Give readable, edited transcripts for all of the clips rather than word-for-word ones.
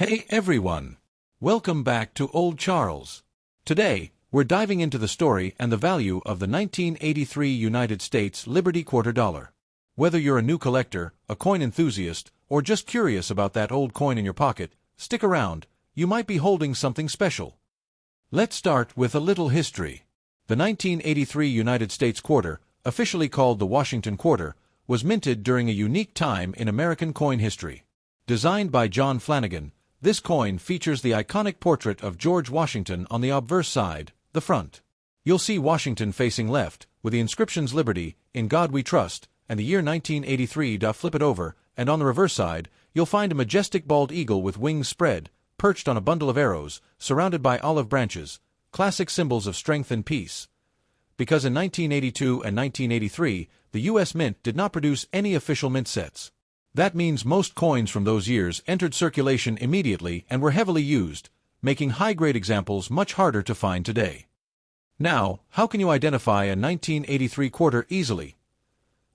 Hey everyone! Welcome back to Old Charles. Today, we're diving into the story and the value of the 1983 United States Liberty Quarter Dollar. Whether you're a new collector, a coin enthusiast, or just curious about that old coin in your pocket, stick around, you might be holding something special. Let's start with a little history. The 1983 United States Quarter, officially called the Washington Quarter, was minted during a unique time in American coin history. Designed by John Flanagan, this coin features the iconic portrait of George Washington on the obverse side, the front. You'll see Washington facing left, with the inscriptions Liberty, In God We Trust, and the year 1983. Flip it over, and on the reverse side, you'll find a majestic bald eagle with wings spread, perched on a bundle of arrows, surrounded by olive branches, classic symbols of strength and peace. Because in 1982 and 1983, the U.S. Mint did not produce any official mint sets. That means most coins from those years entered circulation immediately and were heavily used, making high-grade examples much harder to find today. Now, how can you identify a 1983 quarter easily?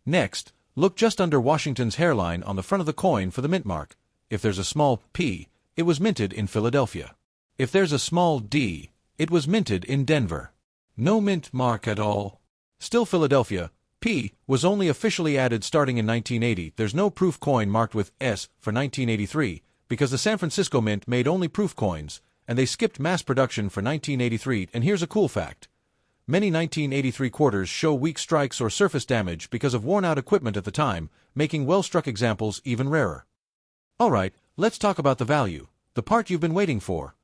Next, look just under Washington's hairline on the front of the coin for the mint mark. If there's a small P, it was minted in Philadelphia. If there's a small D, it was minted in Denver. No mint mark at all. Still Philadelphia. P was only officially added starting in 1980. There's no proof coin marked with S for 1983 because the San Francisco Mint made only proof coins, and they skipped mass production for 1983. And here's a cool fact. Many 1983 quarters show weak strikes or surface damage because of worn-out equipment at the time, making well-struck examples even rarer. Alright, let's talk about the value, the part you've been waiting for.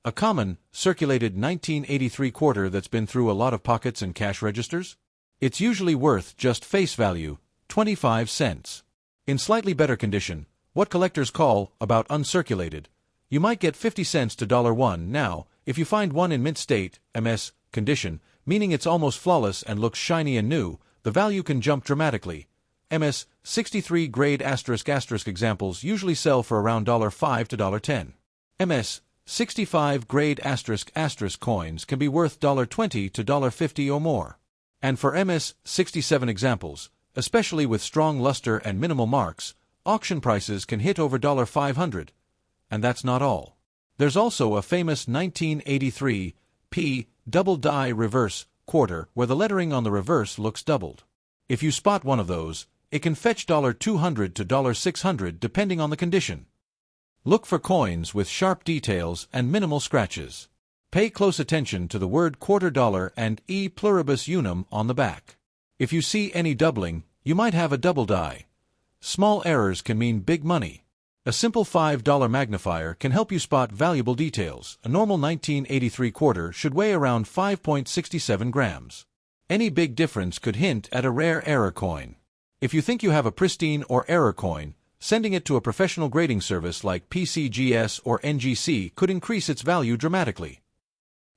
A common, circulated 1983 quarter that's been through a lot of pockets and cash registers? It's usually worth just face value, 25 cents. In slightly better condition, what collectors call about uncirculated, you might get 50 cents to $1. Now, if you find one in mint state, MS, condition, meaning it's almost flawless and looks shiny and new, the value can jump dramatically. MS, 63 grade *** examples usually sell for around $5 to $10. MS, 65 grade *** coins can be worth $20 to $50 or more. And for MS 67 examples, especially with strong luster and minimal marks, auction prices can hit over $500. And that's not all. There's also a famous 1983 P double die reverse quarter where the lettering on the reverse looks doubled. If you spot one of those, it can fetch $200 to $600 depending on the condition. Look for coins with sharp details and minimal scratches. Pay close attention to the word quarter dollar and E pluribus unum on the back. If you see any doubling, you might have a double die. Small errors can mean big money. A simple $5 magnifier can help you spot valuable details. A normal 1983 quarter should weigh around 5.67 grams. Any big difference could hint at a rare error coin. If you think you have a pristine or error coin, sending it to a professional grading service like PCGS or NGC could increase its value dramatically.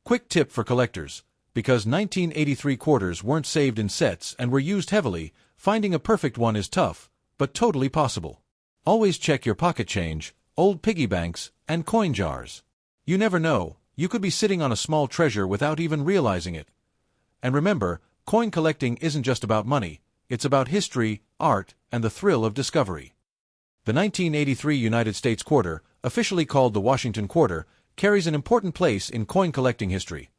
Quick tip for collectors, because 1983 quarters weren't saved in sets and were used heavily, finding a perfect one is tough, but totally possible. Always check your pocket change, old piggy banks, and coin jars. You never know, you could be sitting on a small treasure without even realizing it. And remember, coin collecting isn't just about money, it's about history, art, and the thrill of discovery. The 1983 United States Quarter, officially called the Washington Quarter, carries an important place in coin collecting history.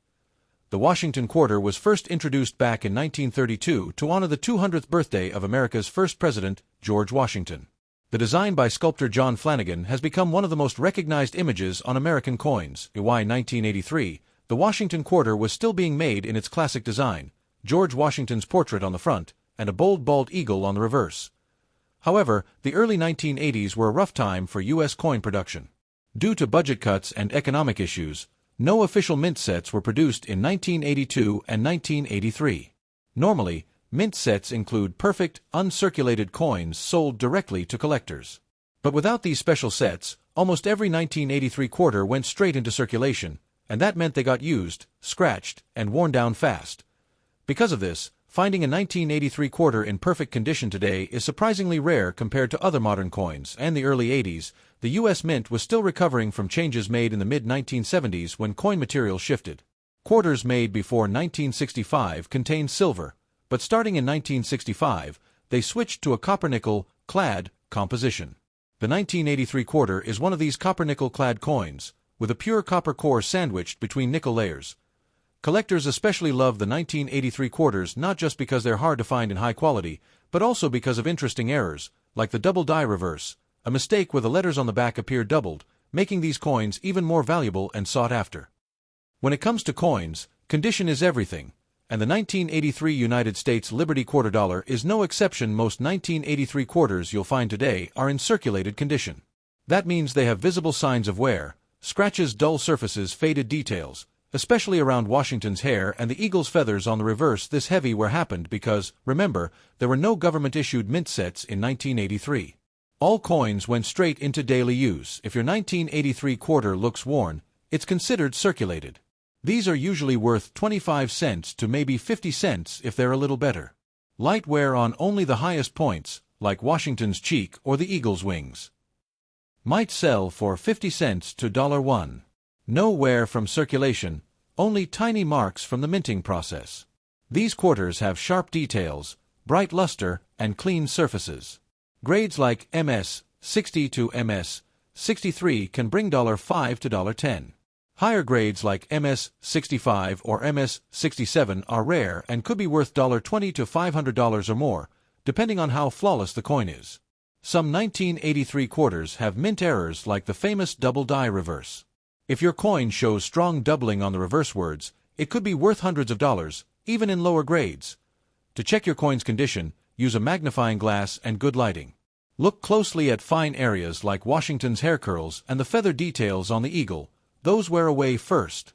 The Washington Quarter was first introduced back in 1932 to honor the 200th birthday of America's first president, George Washington. The design by sculptor John Flanagan has become one of the most recognized images on American coins. In 1983, the Washington Quarter was still being made in its classic design, George Washington's portrait on the front, and a bold bald eagle on the reverse. However, the early 1980s were a rough time for U.S. coin production. Due to budget cuts and economic issues, no official mint sets were produced in 1982 and 1983. Normally, mint sets include perfect, uncirculated coins sold directly to collectors. But without these special sets, almost every 1983 quarter went straight into circulation, and that meant they got used, scratched, and worn down fast. Because of this, finding a 1983 quarter in perfect condition today is surprisingly rare compared to other modern coins. And the early 80s, the U.S. Mint was still recovering from changes made in the mid-1970s when coin material shifted. Quarters made before 1965 contained silver, but starting in 1965, they switched to a copper-nickel clad composition. The 1983 quarter is one of these copper-nickel-clad coins, with a pure copper core sandwiched between nickel layers. Collectors especially love the 1983 quarters not just because they're hard to find in high quality, but also because of interesting errors, like the double die reverse, a mistake where the letters on the back appear doubled, making these coins even more valuable and sought after. When it comes to coins, condition is everything, and the 1983 United States Liberty Quarter Dollar is no exception. Most 1983 quarters you'll find today are in circulated condition. That means they have visible signs of wear, scratches, dull surfaces, faded details, especially around Washington's hair and the eagle's feathers on the reverse. This heavy wear happened because, remember, there were no government-issued mint sets in 1983. All coins went straight into daily use. If your 1983 quarter looks worn, it's considered circulated. These are usually worth 25 cents to maybe 50 cents if they're a little better. Light wear on only the highest points, like Washington's cheek or the eagle's wings, might sell for 50 cents to $1. No wear from circulation, only tiny marks from the minting process. These quarters have sharp details, bright luster, and clean surfaces. Grades like MS-60 to MS-63 can bring $5 to $10. Higher grades like MS-65 or MS-67 are rare and could be worth $20 to $500 or more, depending on how flawless the coin is. Some 1983 quarters have mint errors like the famous double die reverse. If your coin shows strong doubling on the reverse words, it could be worth hundreds of dollars, even in lower grades. To check your coin's condition, use a magnifying glass and good lighting. Look closely at fine areas like Washington's hair curls and the feather details on the eagle. Those wear away first.